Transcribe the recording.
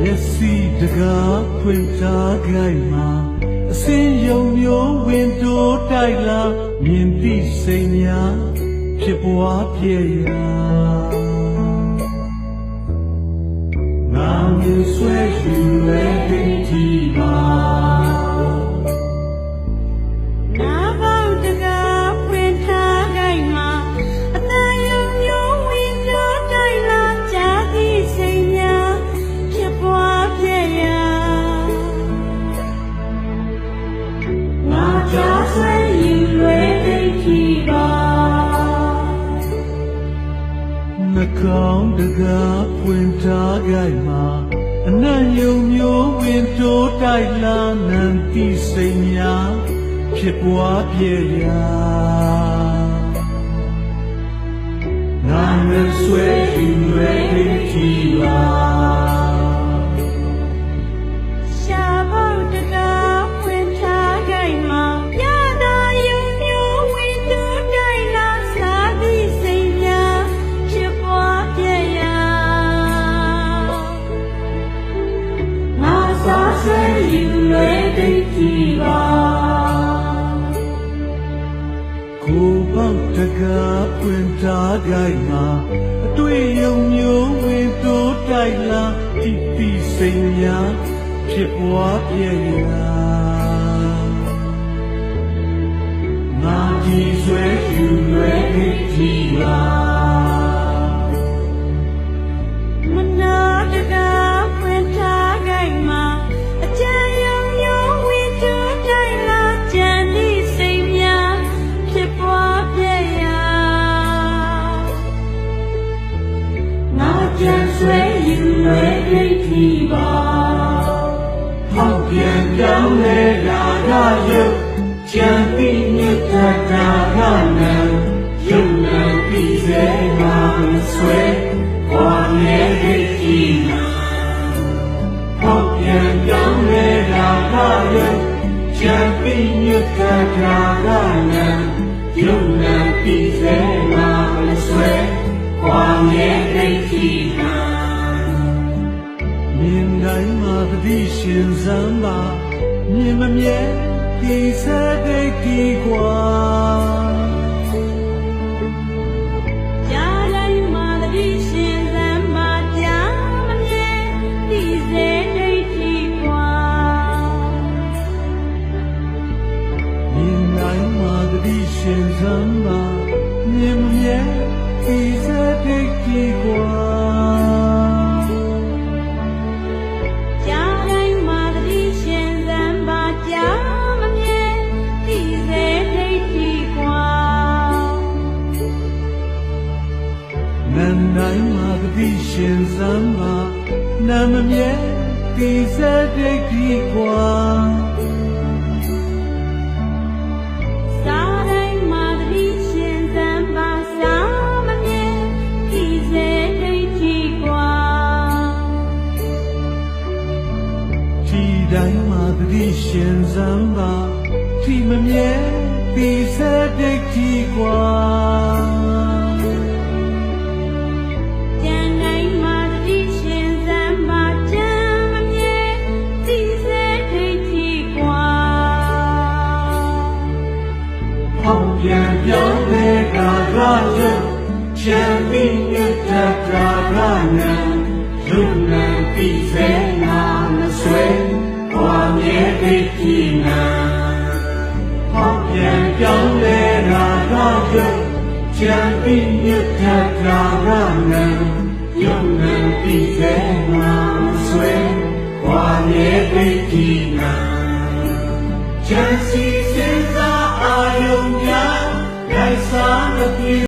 မျက်စိတကားဖွင့်ထားခိုင်းမှာအစင်းယုံမျိုးဝင်တိုးတိုက်လာမြင်သိစိတ်များဖြစ်ပွားပြည့်ရာငါမြင်ဆွဲယူရဲ့ဒီတီပါနှကောင်းတကားပွင့်ထားခိုင်မှာအနံ့ယုံမျိုးဝင်တိုးတိုက်လာနံတိစိတ်များဖြစ်ပွားပြည့်ရာငါမဆွဲယူရဲဒီပါကိုပေါက်တကားပွင့်ထားခိုင်မှာအတွေ့ယုံမျိုးဝင်တိုးတိုက်လာတိတိစိတ်များဖြစ်ပွားပြည့်ရာငါဒီဆွဲယူလွယ်ဒီပါဆွဲယူရဲဒီပါဟောက်ပြန်ပြောင်းလဲလာတာရုပ်ချမ်းပြီးမြတ်တာကနံရုပ်နံပြီးစေမှာဆွဲဝါရဲဒီနာဟောက်ပြန်ပြောင်းလဲလာတာရုပ်ချမ်းပြီးမြတ်တာကနံရုပ်နံပြီးစေမှာဆွဲဝါရဲဒီနာမြင်တိုင်းမှာပတိရှင်စမ်းပါမြင်မမြဲဒီစတဲ့ဒီကွာကြားတိုင်းမှာပတိရှင်စမ်းပါကြားမမြဲဒီစတဲ့ဒီကွာမြင်တိုင်းမှာပတိရှင်စမ်းပါမြင်မမြဲဒီစတဲ့ဒီကွာနိုင်မှာပတိရှင်စမ်းပါနာမမြဲဒီစတဲ့ဒီကွာစားတိုင်းမှာပတိရှင်စမ်းပါစားမမြဲဒီစတဲ့ဒီကွာဒီတိုင်းမှာပတိရှင်စမ်းပါဒီမမြဲဒီစတဲ့ဒီကွာပြန်ပြောင်းလဲကာကရုပ်ချမ်းပြီးမြတ်တာကနံရုပ်နံပြီးစေနာမဆွဲဘွာမြဲသိတိနာဟောပြန်ပြောင်းလဲကာကရုပ်ချမ်းပြီးမြတ်တာကနံရုပ်နံပြီးစေနာမဆွဲဘွာမြဲသိတိနာချမ်းစီ